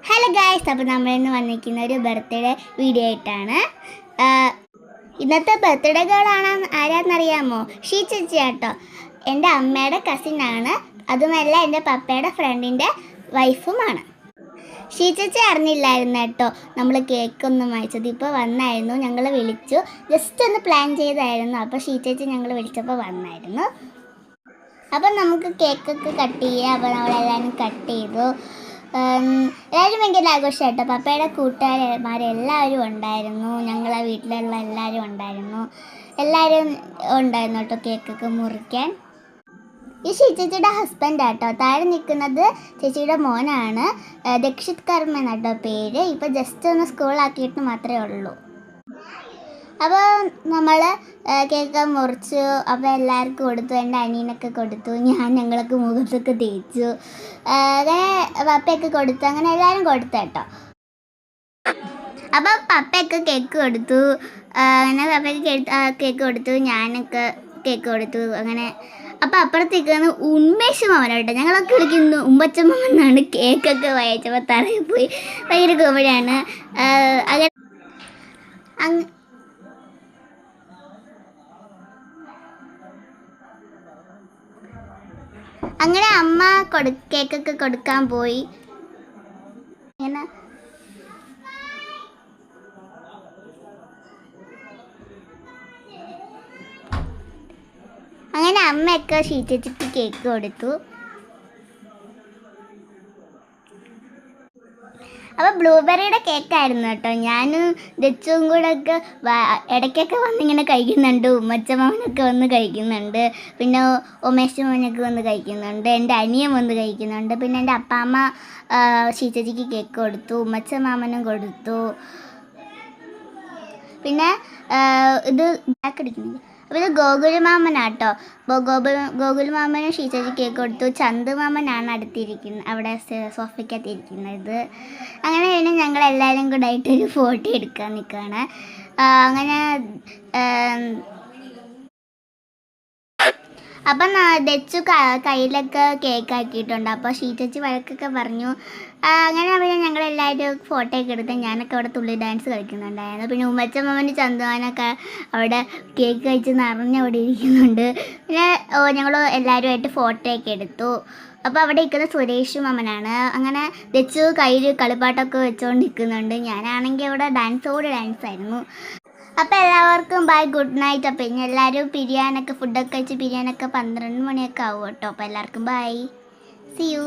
Hello guys, അപ്പോൾ നമ്മളിന്ന് വന്നിരിക്കുന്ന ഒരു ബർത്ത്ഡേ വീഡിയോ ആയിട്ടാണ്. ഇന്നത്തെ ബർത്ത്ഡേ ഗേളാണ് ആരാന്നറിയാമോ? ഷീ ചേച്ചി കേട്ടോ. എൻ്റെ അമ്മയുടെ കസിനാണ്, അതുമല്ല എൻ്റെ പപ്പയുടെ ഫ്രണ്ടിൻ്റെ വൈഫുമാണ്. ഷീ ചേച്ചി അറിഞ്ഞില്ലായിരുന്നു കേട്ടോ നമ്മൾ കേക്കൊന്നും വാങ്ങിച്ചത്. ഇപ്പോൾ വന്നായിരുന്നു, ഞങ്ങൾ വിളിച്ചു, ജസ്റ്റ് ഒന്ന് പ്ലാൻ ചെയ്തായിരുന്നു. അപ്പോൾ ഷീ ചേച്ചി ഞങ്ങൾ വിളിച്ചപ്പോൾ വന്നായിരുന്നു. അപ്പം നമുക്ക് കേക്കൊക്കെ കട്ട് ചെയ്യാം. അപ്പോൾ നമ്മളെല്ലാവരും കട്ട് ചെയ്തു. എല്ലാവരും ഭയങ്കര ആഘോഷമായിട്ടോ. പപ്പയുടെ കൂട്ടുകാരന്മാരെല്ലാവരും ഉണ്ടായിരുന്നു, ഞങ്ങളെ വീട്ടിലുള്ള എല്ലാവരും ഉണ്ടായിരുന്നു. എല്ലാവരും ഉണ്ടായിരുന്നു കേട്ടോ കേക്കൊക്കെ മുറിക്കാൻ. ഈ ചേച്ചിയുടെ ഹസ്ബൻഡ് ആട്ടോ. താഴെ നിൽക്കുന്നത് ചേച്ചിയുടെ മോനാണ്, ദക്ഷിത് കർമ്മ എന്നാട്ടോ പേര്. ഇപ്പോൾ ജസ്റ്റ് ഒന്ന് സ്കൂളാക്കിയിട്ട് മാത്രമേ ഉള്ളൂ. അപ്പോൾ നമ്മൾ കേക്ക് മുറിച്ചു. അപ്പോൾ എല്ലാവർക്കും കൊടുത്തു, എൻ്റെ അനിയനൊക്കെ കൊടുത്തു, ഞങ്ങളൊക്കെ മുഖത്തൊക്കെ തേച്ചു. അങ്ങനെ പപ്പയൊക്കെ കൊടുത്തു, അങ്ങനെ എല്ലാവരും കൊടുത്തു കേട്ടോ. അപ്പോൾ പപ്പയൊക്കെ കേക്ക് കൊടുത്തു, അങ്ങനെ പപ്പയ്ക്ക് കേക്ക് കൊടുത്തു, ഞാനൊക്കെ കേക്ക് കൊടുത്തു. അങ്ങനെ അപ്പോൾ അപ്പുറത്തേക്കാണ് ഉന്മേഷ് മാമൻ കേട്ടോ. ഞങ്ങളൊക്കെ വിളിക്കുന്നു ഉമ്മച്ചമ്മ എന്നാണ്. കേക്കൊക്കെ വായിച്ചപ്പോൾ തറയിൽ പോയി. ഭയങ്കര കോമഡിയാണ്. അങ്ങനെ അമ്മ കേക്കൊക്കെ കൊടുക്കാൻ പോയി. ഇങ്ങനെ അങ്ങനെ അമ്മയൊക്കെ ഷീറ്റിച്ചിട്ട് കേക്ക് കൊടുത്തു. അപ്പോൾ ബ്ലൂബെറിയുടെ കേക്കായിരുന്നു കേട്ടോ. ഞാനും ദച്ചും കൂടെ ഒക്കെ ഇടയ്ക്കൊക്കെ വന്നിങ്ങനെ കഴിക്കുന്നുണ്ട്. ഉമ്മച്ചമാവനൊക്കെ വന്ന് കഴിക്കുന്നുണ്ട്, പിന്നെ ഉമേഷ് മോനൊക്കെ വന്ന് കഴിക്കുന്നുണ്ട്, എൻ്റെ അനിയൻ വന്ന് കഴിക്കുന്നുണ്ട്, പിന്നെ എൻ്റെ അപ്പാമ്മ ഷീച്ചച്ചിക്ക് കേക്ക് കൊടുത്തു, ഉമ്മച്ചമാമനും കൊടുത്തു. പിന്നെ ഇത് ബ്ലാക്ക് അടിക്കുന്നില്ല. അപ്പോൾ ഇത് ഗോകുൽമാമനാട്ടോ. ഗോകുൽമാമനും ഷീച്ചേച്ചി കേക്ക് കൊടുത്തു. ചന്തുമാമനാണ് അടുത്തിരിക്കുന്നത്, അവിടെ സോഫയ്ക്കകത്തിരിക്കുന്നത്. അങ്ങനെ പിന്നെ ഞങ്ങളെല്ലാവരും കൂടെ ആയിട്ടൊരു ഫോട്ടോ എടുക്കാൻ നിൽക്കുകയാണ്. അങ്ങനെ അപ്പം ദച്ചു കയ്യിലൊക്കെ കേക്ക് ആക്കിയിട്ടുണ്ട്. അപ്പോൾ ഷീച്ചേച്ചി വഴക്കൊക്കെ പറഞ്ഞു. അങ്ങനെ പിന്നെ ഞങ്ങളെല്ലാവരും ഫോട്ടോ ഒക്കെ എടുത്ത് ഞാനൊക്കെ അവിടെ തുള്ളി ഡാൻസ് കളിക്കുന്നുണ്ടായിരുന്നു. പിന്നെ ഉമ്മച്ചമ്മന് ചന്ദനൊക്കെ അവിടെ കേക്ക് കഴിച്ച് നിറഞ്ഞവിടെ ഇരിക്കുന്നുണ്ട്. പിന്നെ ഞങ്ങൾ എല്ലാവരുമായിട്ട് ഫോട്ടോ ഒക്കെ എടുത്തു. അപ്പോൾ അവിടെ നിൽക്കുന്ന സുരേഷ് മാമനാണ്. അങ്ങനെ ദച്ചു കയ്യിൽ കളിപ്പാട്ടൊക്കെ വെച്ചുകൊണ്ട് നിൽക്കുന്നുണ്ട്. ഞാനാണെങ്കിൽ അവിടെ ഡാൻസായിരുന്നു. അപ്പോൾ എല്ലാവർക്കും ബൈ, ഗുഡ് നൈറ്റ്. അപ്പോൾ ഇനി എല്ലാവരും ഫുഡൊക്കെ കഴിച്ച് പിരിയാനൊക്കെ 12 മണിയൊക്കെ ആവും കേട്ടോ. അപ്പോൾ എല്ലാവർക്കും ബൈ, സി യു.